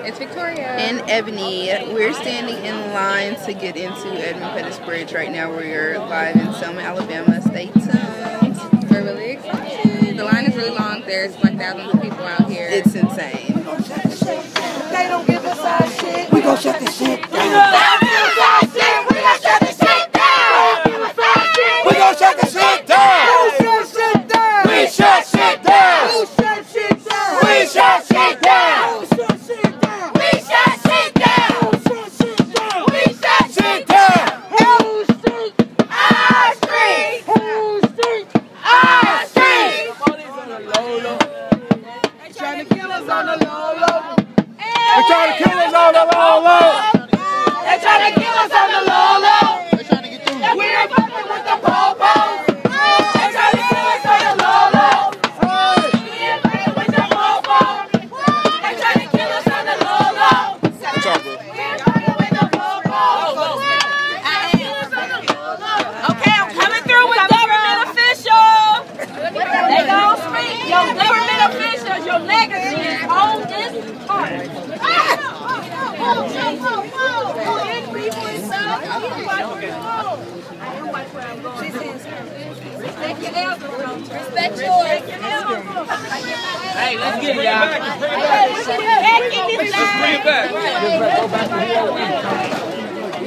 It's Victoria. And Ebony. We're standing in line to get into Edmund Pettus Bridge right now. We're live in Selma, Alabama. Stay tuned. We're really excited. The line is really long. There's like thousands of people out here. It's insane. They don't give us our shit. We gon' shut this shit down. We gon' shut this shit down. We gon' shut this shit down. We shut shit down. We shut shit down. We shut shit down. We shut shit down. We shut shit down. Who street? Our street. Who street? Our street. Police on the low low. They trying to kill us on the low low. They trying to kill us on the low low. They trying to kill us on the low low. They trying to get through. And we ain't fucking with the po-pos. They trying to kill us on the low low. We ain't fucking with the po-pos. They trying to kill us on the low low. What's up, bro? We ain't fucking with the po-pos. Okay, I'm coming through with government officials. They gon' speak. Your government officials, your legacy is on this part. Respect yours. Hey, let's get it, y'all. Let's bring it back.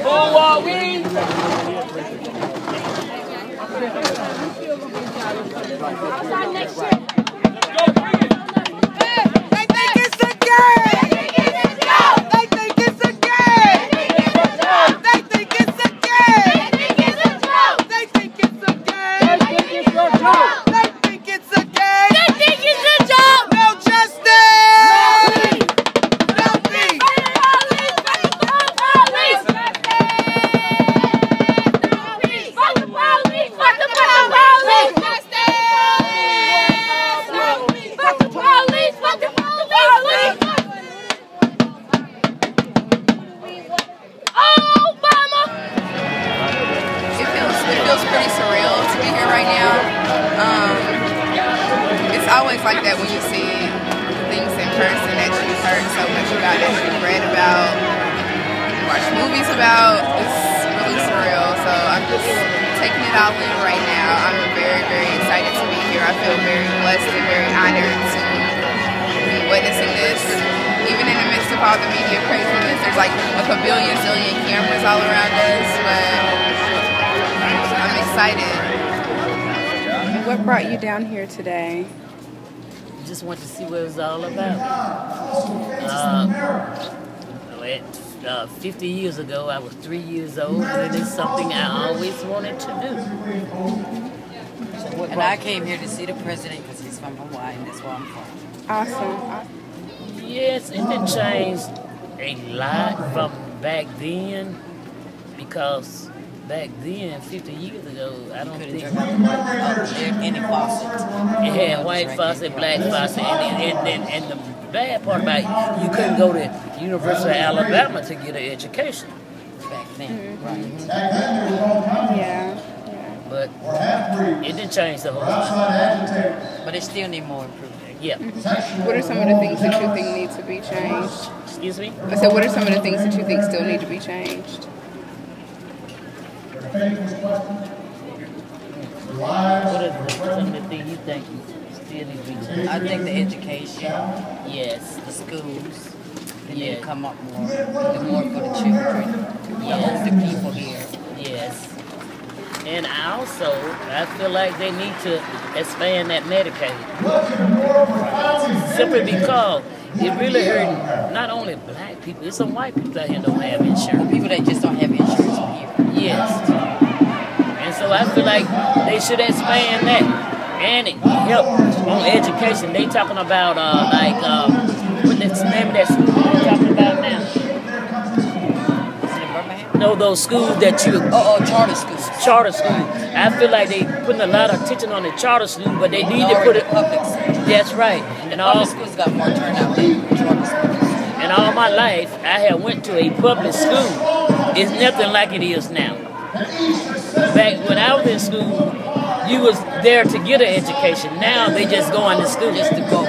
Forward, we. Next year. Always like that when you see things in person that you've heard so much about, that you've read about, watched movies about. It's really surreal. So I'm just taking it all in right now. I'm very, very excited to be here. I feel very blessed and very honored to be witnessing this. Even in the midst of all the media craziness, there's like a zillion cameras all around us, but I'm excited. What brought you down here today? Just want to see what it was all about. 50 years ago, I was 3 years old, and it's something I always wanted to do. And I came here to see the president because he's from Hawaii, and that's where I'm from. Awesome. Yes, it did change a lot from back then, because back then, 50 years ago, I don't think any faucet. It had white faucet, black faucet, and the bad part about it, you couldn't go to University of Alabama to get an education Back then, right? Yeah. But it didn't change the whole thing. But it still need more improvement. Yeah. What are some of the things that you think need to be changed? Excuse me? I said, what are some of the things that you think still need to be changed? What are some of the things you think still need to be changed? I think the education, Yes. the schools, they need Yeah. to come up more. The more for the children, the people here. Yes. And I feel like they need to expand that Medicaid. Simply because it really hurt not only black people, it's some white people out here don't have insurance. People that just don't have insurance here. Yes. And so I feel like they should expand that. And it help on education. They talking about what's the name of that school they're talking about now? No, those schools that you Charter schools. Charter schools. I feel like they putting a lot of attention on the charter school, but they need to put it public schools. That's right. And Public schools got more turnout than charter schools. And all my life, I have went to a public school. It's nothing like it is now. Back when I was in school, you was there to get an education. Now they just go into school. Just to go.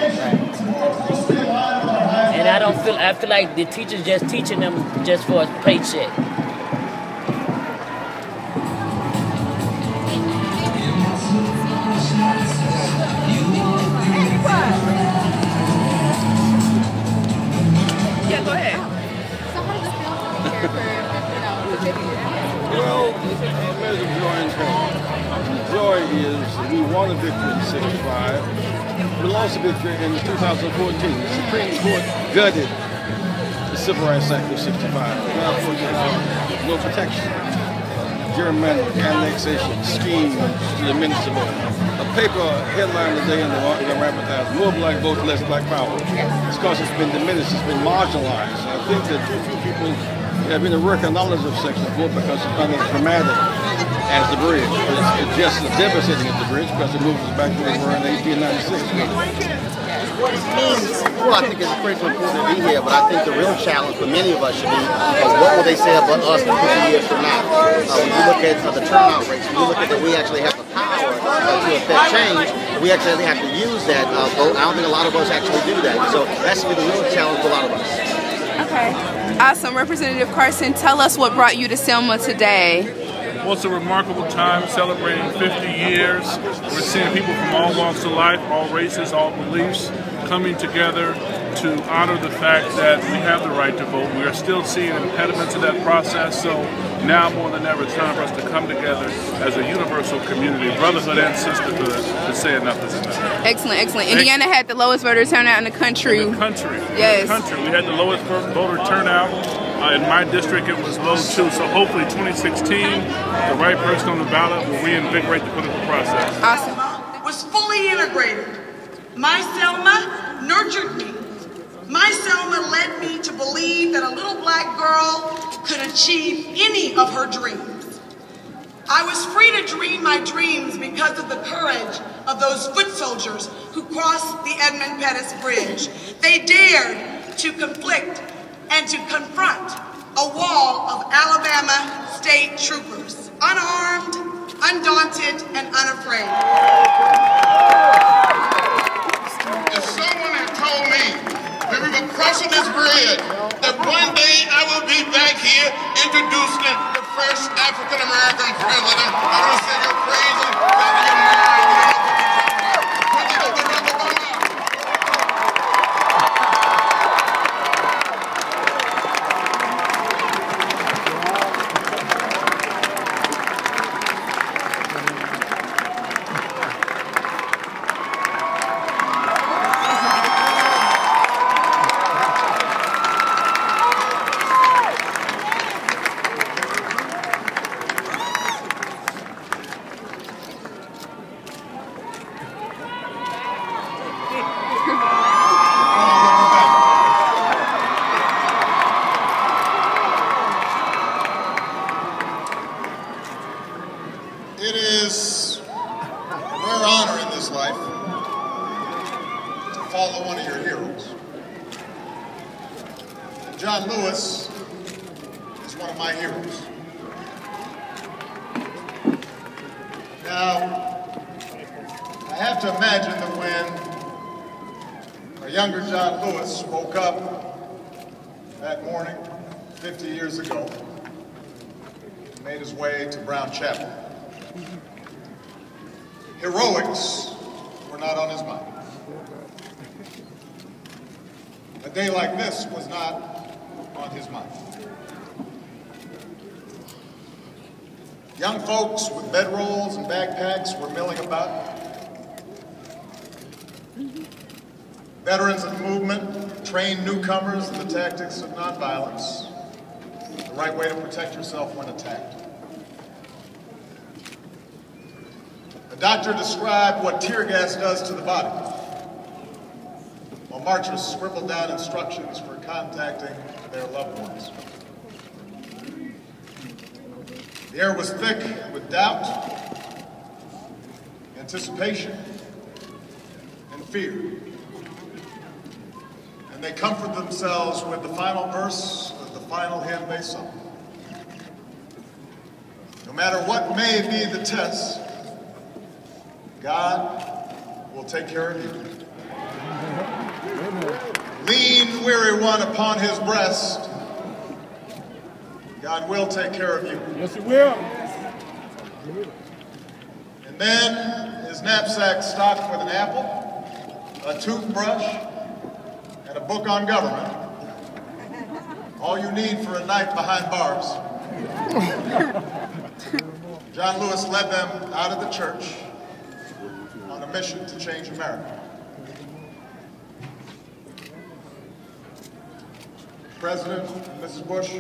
And And I feel like the teachers just teaching them just for a paycheck. Yeah, go ahead. So how does it feel here for, Well, a measure of joy and pain. Joy is we won a victory in '65. We lost a victory in 2014. The Supreme Court gutted the Civil Rights Act of '65. Now, no protection. Gerrymandering, annexation, schemes to the minister. A paper headline today in the Rapid Times, more black votes, less black power. It's because it's been diminished, it's been marginalized. I think that too few people have been aware of knowledge of sexual vote because it's not as dramatic as the bridge. It's just as devastating as the bridge because it moves us back to where we were in 1896. Well, I think it's critically important to be here, but I think the real challenge for many of us should be what will they say about us in 50 years from now? When you look at the turnout rates, when you look at that we actually have the power to affect change, we actually have to use that vote. I don't think a lot of us actually do that. So that's going to be the real challenge for a lot of us. Okay. Awesome. Representative Carson, tell us what brought you to Selma today. Well, it's a remarkable time celebrating 50 years. We're seeing people from all walks of life, all races, all beliefs coming together to honor the fact that we have the right to vote. We are still seeing impediments to that process, so now more than ever it's time for us to come together as a universal community, brotherhood and sisterhood, to say enough is enough. Excellent, excellent. Indiana had the lowest voter turnout in the country. In the country. Yes. In the country. We had the lowest voter turnout. In my district, it was low too. So hopefully 2016, the right person on the ballot will reinvigorate the political process. Awesome. Was fully integrated. My Selma nurtured me. My Selma led me to believe that a little black girl could achieve any of her dreams. I was free to dream my dreams because of the courage of those foot soldiers who crossed the Edmund Pettus Bridge. They dared to conflict and to confront a wall of Alabama state troopers, unarmed, undaunted, and unafraid. If someone had told me when we were crossing this bridge that one day I will be back here introducing the first African-American president, I would have said you're crazy, out of your mind, you don't know what you're talking about. When you know the rubber going off. It is a rare honor in this life to follow one of your heroes. And John Lewis is one of my heroes. Now, I have to imagine that when a younger John Lewis woke up that morning 50 years ago, he made his way to Brown Chapel. Heroics were not on his mind. A day like this was not on his mind. Young folks with bedrolls and backpacks were milling about. Veterans of the movement trained newcomers in the tactics of nonviolence, the right way to protect yourself when attacked. The doctor described what tear gas does to the body, while marchers scribbled down instructions for contacting their loved ones. The air was thick with doubt, anticipation, and fear. And they comforted themselves with the final verse of the final hymn they sung. No matter what may be the test, God will take care of you. Lean unweary one upon his breast, God will take care of you. Yes, He will. And then his knapsack stocked with an apple, a toothbrush, and a book on government. All you need for a night behind bars. John Lewis led them out of the church on a mission to change America. President and Mrs. Bush,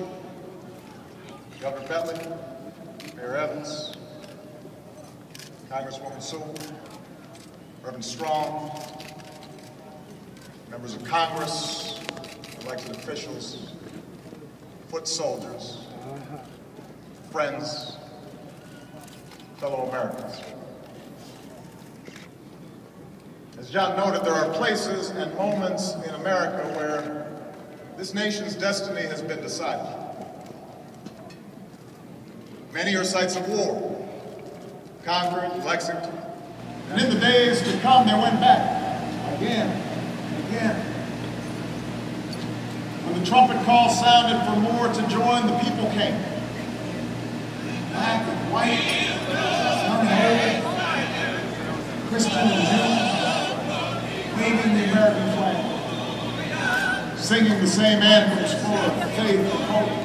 Governor Bentley, Mayor Evans, Congresswoman Sewell, Reverend Strong, members of Congress, elected officials, foot soldiers, friends, fellow Americans. As John noted, there are places and moments in America where this nation's destiny has been decided. Many are sites of war, Concord, Lexington, and in the days to come they went back again and again. When the trumpet call sounded for more to join, the people came. Black and white, young and old, Christian and Jew, waving the American flag, singing the same anthems full of faith and hope.